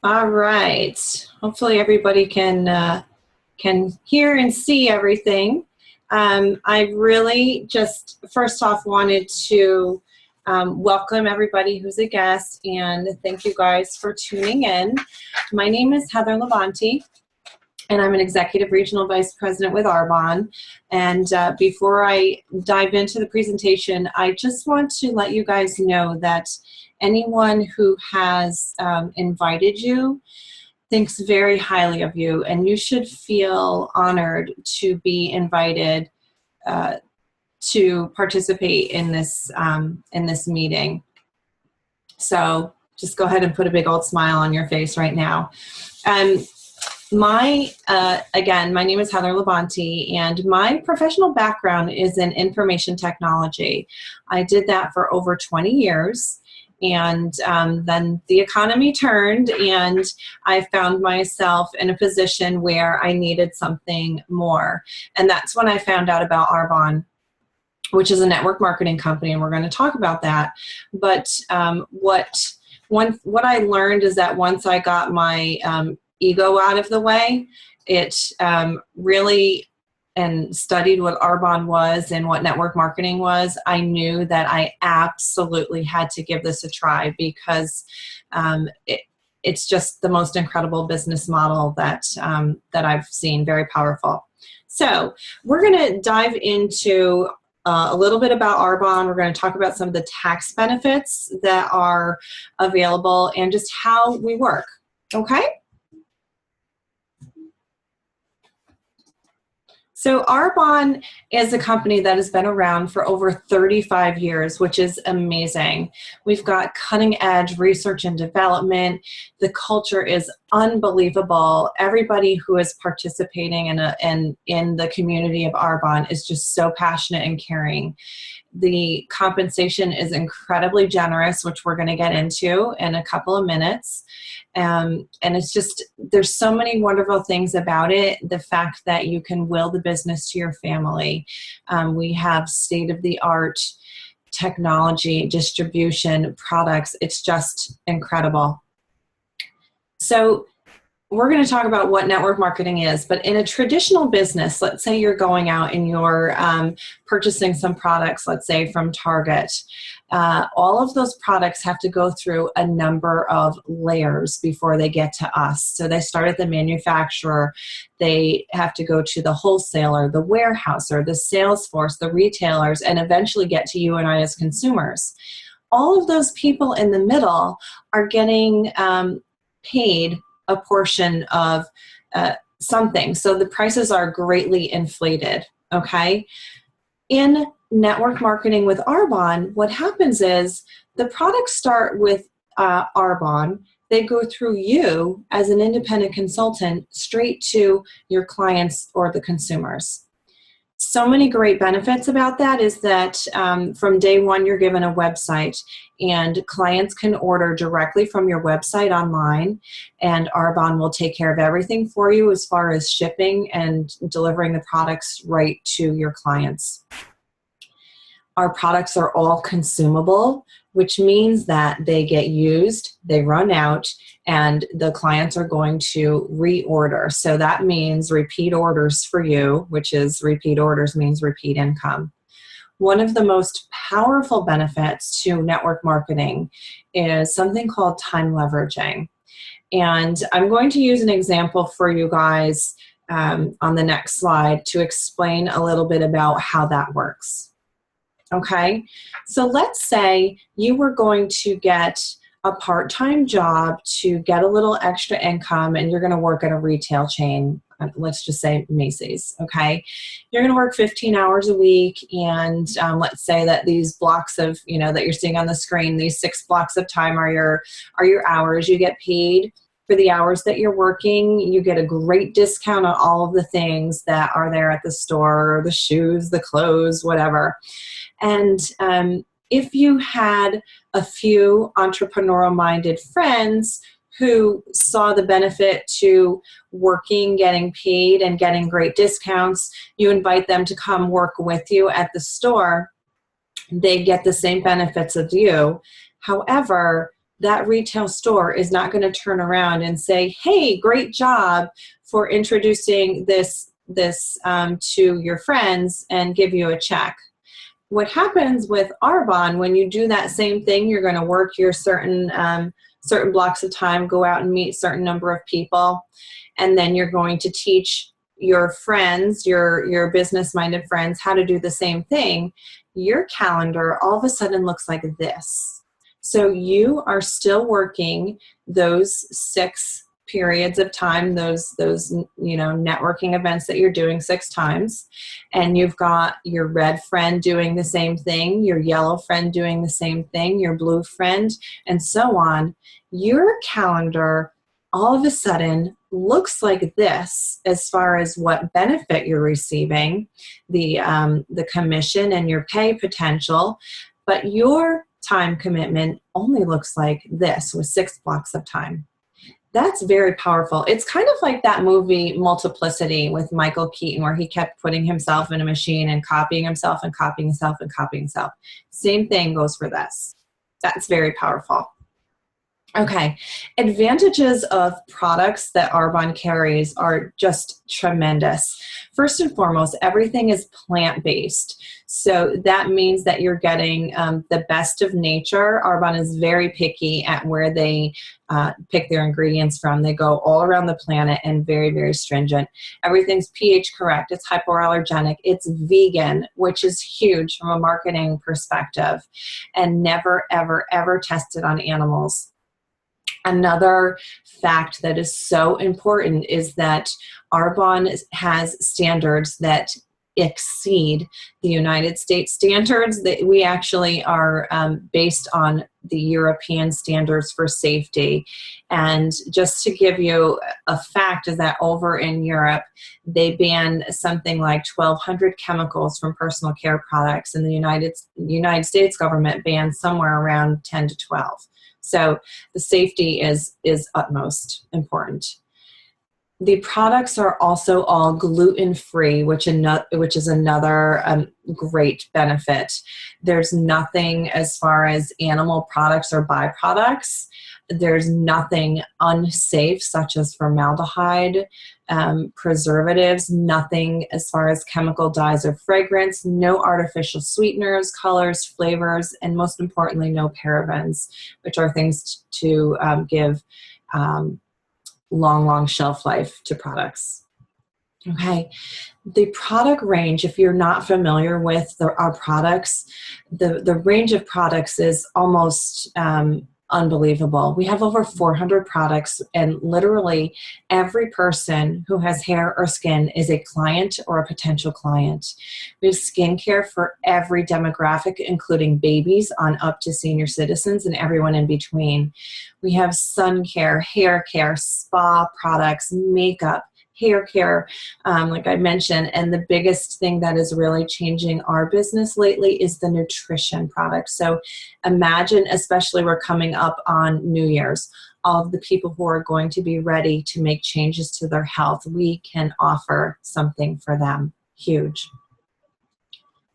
All right. Hopefully everybody can hear and see everything. I really just first off wanted to welcome everybody who's a guest and thank you guys for tuning in. My name is Heather Labonte, and I'm an Executive Regional Vice President with Arbonne. And before I dive into the presentation, I just want to let you guys know that anyone who has invited you thinks very highly of you, and you should feel honored to be invited to participate in this meeting. So just go ahead and put a big old smile on your face right now. Again, my name is Heather Labonte, and my professional background is in information technology. I did that for over 20 years, and then the economy turned, and I found myself in a position where I needed something more. And that's when I found out about Arbonne, which is a network marketing company, and we're going to talk about that. But what I learned is that once I got my ego out of the way, it really, and studied what Arbonne was and what network marketing was, I knew that I absolutely had to give this a try because it's just the most incredible business model that I've seen, very powerful. So we're going to dive into a little bit about Arbonne. We're going to talk about some of the tax benefits that are available and just how we work. Okay? So Arbonne is a company that has been around for over 35 years, which is amazing. We've got cutting edge research and development. The culture is unbelievable. Everybody who is participating in the community of Arbonne is just so passionate and caring. The compensation is incredibly generous, which we're going to get into in a couple of minutes. And it's just, there's so many wonderful things about it. The fact that you can will the business to your family. We have state-of-the-art technology, distribution, products. It's just incredible. So we're going to talk about what network marketing is, but in a traditional business, let's say you're going out and you're purchasing some products, let's say from Target. All of those products have to go through a number of layers before they get to us. So they start at the manufacturer, they have to go to the wholesaler, the warehouser, the sales force, the retailers, and eventually get to you and I as consumers. All of those people in the middle are getting paid a portion of something. So the prices are greatly inflated, okay? In network marketing with Arbonne, what happens is the products start with Arbonne. They go through you as an independent consultant straight to your clients or the consumers. So many great benefits about that is that from day one, you're given a website and clients can order directly from your website online, and Arbonne will take care of everything for you as far as shipping and delivering the products right to your clients. Our products are all consumable, which means that they get used, they run out, and the clients are going to reorder. So that means repeat orders for you, which is repeat orders means repeat income. One of the most powerful benefits to network marketing is something called time leveraging. And I'm going to use an example for you guys on the next slide to explain a little bit about how that works. Okay, so let's say you were going to get a part-time job to get a little extra income, and you're going to work at a retail chain. Let's just say Macy's, okay? You're going to work 15 hours a week, and let's say that these blocks of, that you're seeing on the screen, these 6 blocks of time are your hours. You get paid for the hours that you're working. You get a great discount on all of the things that are there at the store, the shoes, the clothes, whatever. And if you had a few entrepreneurial-minded friends who saw the benefit to working, getting paid, and getting great discounts, you invite them to come work with you at the store. They get the same benefits as you. However, that retail store is not going to turn around and say, hey, great job for introducing this to your friends and give you a check. What happens with Arbonne, when you do that same thing, you're going to work your certain blocks of time, go out and meet a certain number of people, and then you're going to teach your friends, your business-minded friends, how to do the same thing. Your calendar all of a sudden looks like this. So you are still working those 6 periods of time, those networking events that you're doing 6 times, and you've got your red friend doing the same thing, your yellow friend doing the same thing, your blue friend, and so on. Your calendar all of a sudden looks like this as far as what benefit you're receiving, the commission and your pay potential, but your time commitment only looks like this with 6 blocks of time. That's very powerful. It's kind of like that movie Multiplicity with Michael Keaton, where he kept putting himself in a machine and copying himself and copying himself and copying himself. Same thing goes for this. That's very powerful. Okay, advantages of products that Arbonne carries are just tremendous. First and foremost, everything is plant-based. So that means that you're getting the best of nature. Arbonne is very picky at where they pick their ingredients from. They go all around the planet and very, very stringent. Everything's pH correct. It's hypoallergenic. It's vegan, which is huge from a marketing perspective, and never, ever, ever tested on animals. Another fact that is so important is that Arbonne has standards that exceed the United States standards. That we actually are based on the European standards for safety. And just to give you a fact is that over in Europe, they ban something like 1,200 chemicals from personal care products, and the United States government bans somewhere around 10 to 12. So the safety is utmost important. The products are also all gluten-free, which is another great benefit. There's nothing as far as animal products or byproducts. There's nothing unsafe, such as formaldehyde, preservatives, nothing as far as chemical dyes or fragrance, no artificial sweeteners, colors, flavors, and most importantly, no parabens, which are things to give long shelf life to products. Okay, the product range, if you're not familiar with our products, the range of products is almost unbelievable. We have over 400 products, and literally every person who has hair or skin is a client or a potential client. We have skincare for every demographic, including babies on up to senior citizens and everyone in between. We have sun care, hair care, spa products, makeup, hair care, like I mentioned, and the biggest thing that is really changing our business lately is the nutrition products. So imagine, especially we're coming up on New Year's, all of the people who are going to be ready to make changes to their health, we can offer something for them. Huge.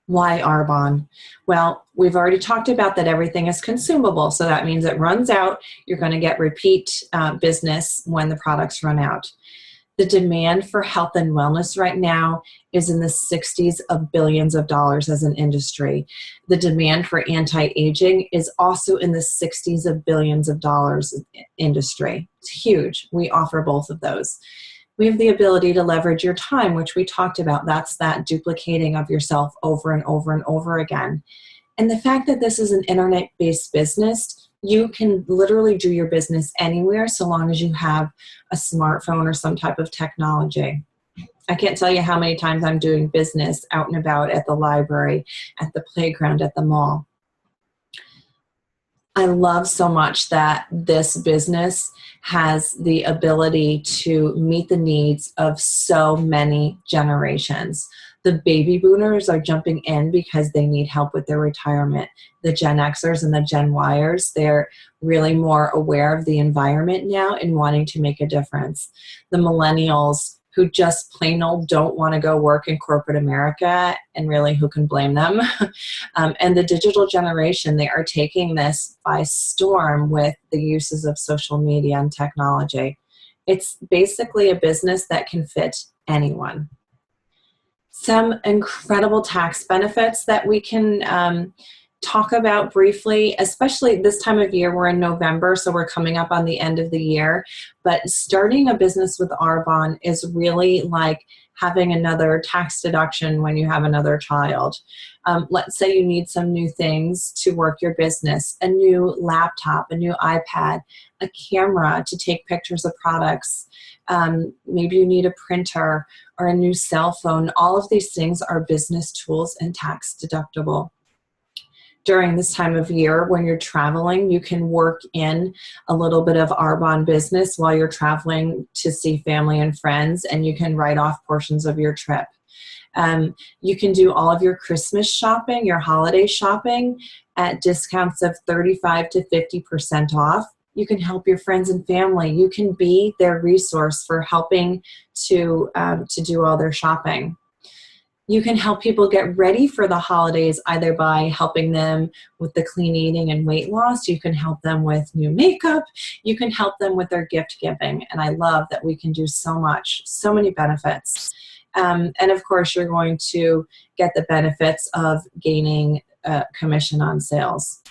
Why Arbonne? Well, we've already talked about that everything is consumable, so that means it runs out. You're going to get repeat business when the products run out. The demand for health and wellness right now is in the 60s of billions of dollars as an industry. The demand for anti-aging is also in the 60s of billions of dollars industry. It's huge. We offer both of those. We have the ability to leverage your time, which we talked about. That's that duplicating of yourself over and over and over again. And the fact that this is an internet-based business, you can literally do your business anywhere so long as you have a smartphone or some type of technology. I can't tell you how many times I'm doing business out and about at the library, at the playground, at the mall. I love so much that this business has the ability to meet the needs of so many generations. The baby boomers are jumping in because they need help with their retirement. The Gen Xers and the Gen Yers, they're really more aware of the environment now and wanting to make a difference. The millennials who just plain old don't want to go work in corporate America, and really who can blame them? And the digital generation, they are taking this by storm with the uses of social media and technology. It's basically a business that can fit anyone. Some incredible tax benefits that we can talk about briefly, especially this time of year. We're in November, so we're coming up on the end of the year. But starting a business with Arbonne is really like having another tax deduction when you have another child. Let's say you need some new things to work your business, a new laptop, a new iPad, a camera to take pictures of products. Maybe you need a printer or a new cell phone. All of these things are business tools and tax deductible. During this time of year when you're traveling, you can work in a little bit of Arbonne business while you're traveling to see family and friends, and you can write off portions of your trip. You can do all of your Christmas shopping, your holiday shopping at discounts of 35 to 50% off. You can help your friends and family. You can be their resource for helping to do all their shopping. You can help people get ready for the holidays either by helping them with the clean eating and weight loss. You can help them with new makeup. You can help them with their gift giving. And I love that we can do so much, so many benefits. And of course, you're going to get the benefits of gaining commission on sales.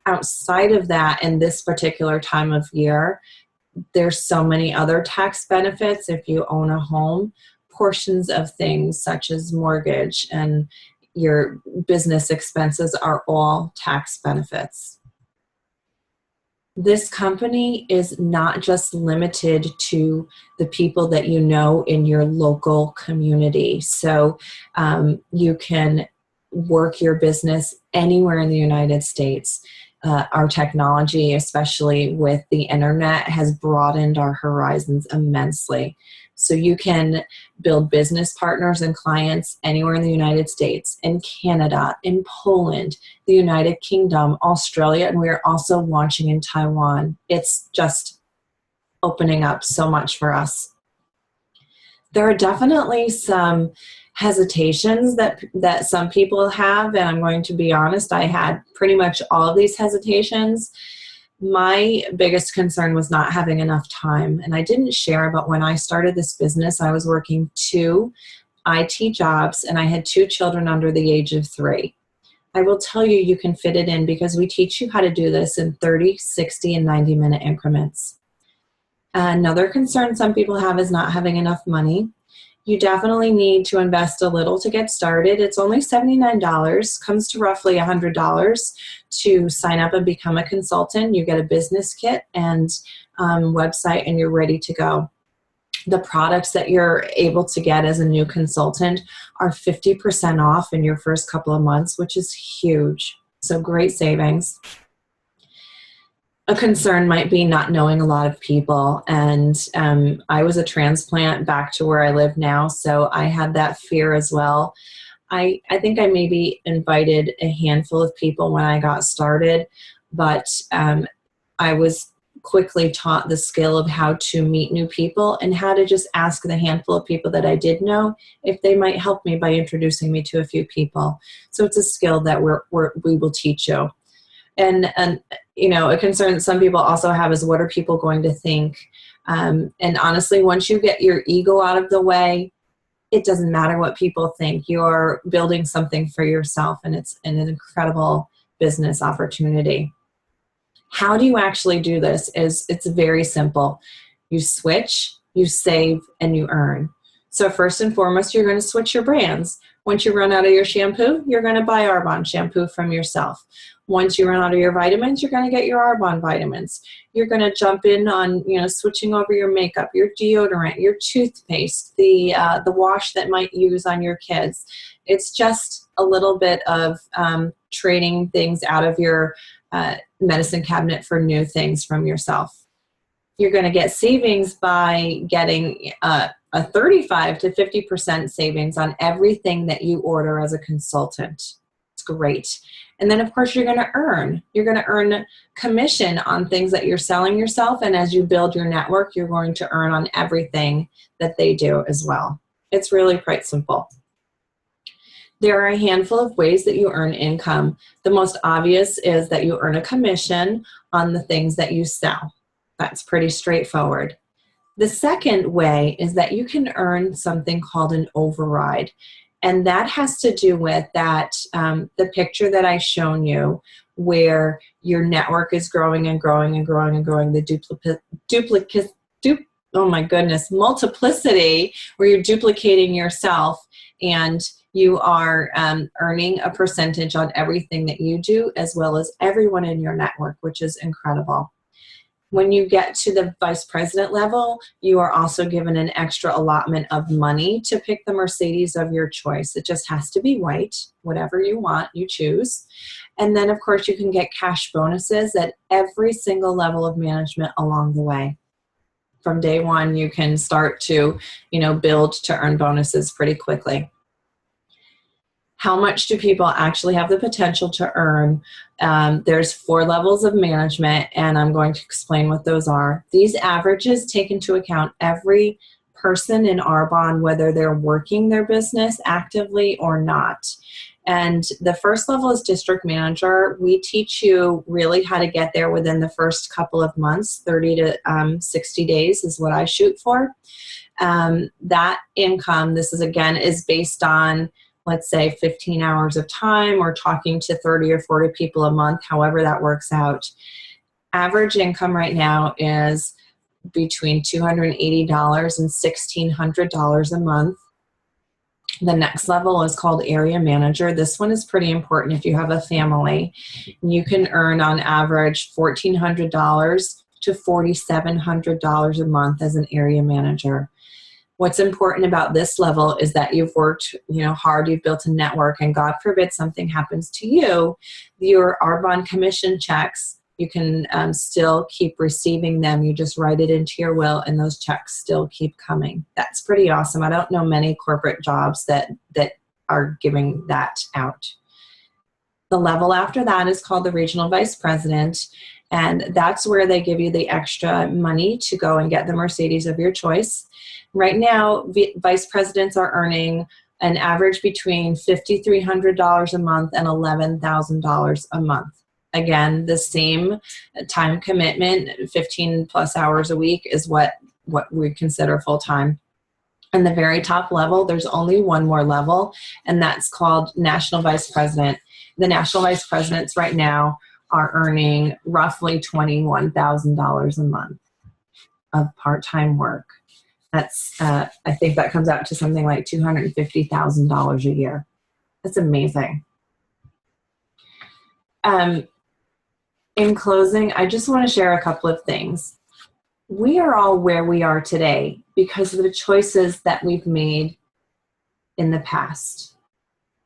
Outside of that, in this particular time of year, there's so many other tax benefits if you own a home. Portions of things such as mortgage and your business expenses are all tax benefits. This company is not just limited to the people that you know in your local community. So you can work your business anywhere in the United States. Our technology, especially with the internet, has broadened our horizons immensely. So you can build business partners and clients anywhere in the United States, in Canada, in Poland, the United Kingdom, Australia, and we are also launching in Taiwan. It's just opening up so much for us. There are definitely some hesitations that some people have, and I'm going to be honest, I had pretty much all of these hesitations. My biggest concern was not having enough time, and I didn't share, but when I started this business, I was working 2 IT jobs, and I had 2 children under the age of 3. I will tell you, you can fit it in because we teach you how to do this in 30, 60, and 90-minute increments. Another concern some people have is not having enough money. You definitely need to invest a little to get started. It's only $79, comes to roughly $100 to sign up and become a consultant. You get a business kit and website, and you're ready to go. The products that you're able to get as a new consultant are 50% off in your first couple of months, which is huge. So great savings. A concern might be not knowing a lot of people, and I was a transplant back to where I live now, so I had that fear as well. I think I maybe invited a handful of people when I got started, but I was quickly taught the skill of how to meet new people and how to just ask the handful of people that I did know if they might help me by introducing me to a few people. So it's a skill that we will teach you. And you know, a concern that some people also have is, what are people going to think? And honestly, once you get your ego out of the way, it doesn't matter what people think. You're building something for yourself, and it's an incredible business opportunity. How do you actually do this? It's very simple. You switch, you save, and you earn. So first and foremost, you're going to switch your brands. Once you run out of your shampoo, you're going to buy Arbonne shampoo from yourself. Once you run out of your vitamins, you're going to get your Arbonne vitamins. You're going to jump in on, switching over your makeup, your deodorant, your toothpaste, the wash that might use on your kids. It's just a little bit of trading things out of your medicine cabinet for new things from yourself. You're going to get savings by getting a 35 to 50% savings on everything that you order as a consultant. It's great. And then of course you're going to earn. You're going to earn commission on things that you're selling yourself. And as you build your network, you're going to earn on everything that they do as well. It's really quite simple. There are a handful of ways that you earn income. The most obvious is that you earn a commission on the things that you sell. That's pretty straightforward. The second way is that you can earn something called an override. And that has to do with that, the picture that I've shown you, where your network is growing and growing and growing and growing, the multiplicity, where you're duplicating yourself and you are earning a percentage on everything that you do, as well as everyone in your network, which is incredible. When you get to the vice president level, you are also given an extra allotment of money to pick the Mercedes of your choice. It just has to be white, whatever you want, you choose. And then of course you can get cash bonuses at every single level of management along the way. From day one, you can start to, build to earn bonuses pretty quickly. How much do people actually have the potential to earn? There's 4 levels of management, and I'm going to explain what those are. These averages take into account every person in Arbonne, whether they're working their business actively or not. And the first level is district manager. We teach you really how to get there within the first couple of months. 30 to 60 days is what I shoot for. That income, this is based on, let's say, 15 hours of time or talking to 30 or 40 people a month, however that works out. Average income right now is between $280 and $1,600 a month. The next level is called area manager. This one is pretty important if you have a family. You can earn on average $1,400 to $4,700 a month as an area manager. What's important about this level is that you've worked, hard, you've built a network, and God forbid something happens to you, your Arbonne commission checks, you can still keep receiving them. You just write it into your will, and those checks still keep coming. That's pretty awesome. I don't know many corporate jobs that are giving that out. The level after that is called the regional vice president, and that's where they give you the extra money to go and get the Mercedes of your choice. Right now, vice presidents are earning an average between $5,300 a month and $11,000 a month. Again, the same time commitment, 15 plus hours a week, is what we consider full-time. And the very top level, there's only one more level, and that's called national vice president. The national vice presidents right now are earning roughly $21,000 a month of part-time work. That's, I think that comes out to something like $250,000 a year. That's amazing. In closing, I just want to share a couple of things. We are all where we are today because of the choices that we've made in the past.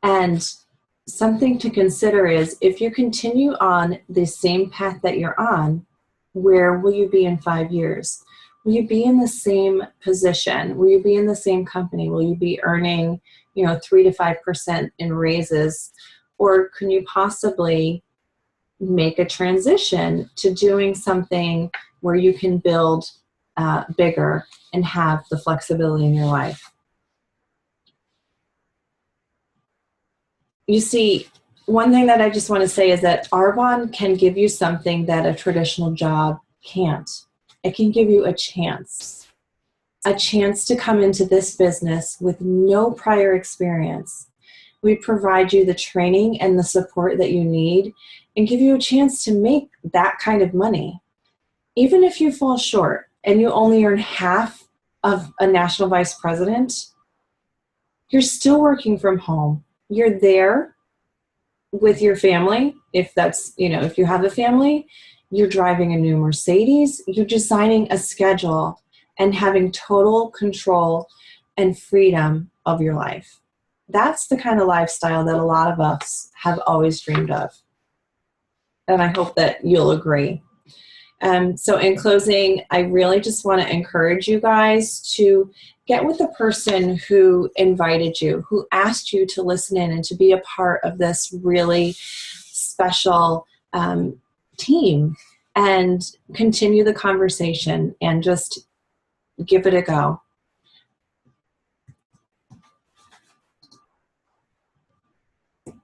And something to consider is, if you continue on the same path that you're on, where will you be in 5 years? Will you be in the same position? Will you be in the same company? Will you be earning, 3 to 5% in raises? Or can you possibly make a transition to doing something where you can build bigger and have the flexibility in your life? You see, one thing that I just want to say is that Arbonne can give you something that a traditional job can't. It can give you a chance to come into this business with no prior experience. We provide you the training and the support that you need and give you a chance to make that kind of money. Even if you fall short and you only earn half of a national vice president, you're still working from home. You're there with your family. If that's, if you have a family, you're driving a new Mercedes, you're designing a schedule and having total control and freedom of your life. That's the kind of lifestyle that a lot of us have always dreamed of. And I hope that you'll agree. So in closing, I really just want to encourage you guys to get with the person who invited you, who asked you to listen in and to be a part of this really special team and continue the conversation and just give it a go.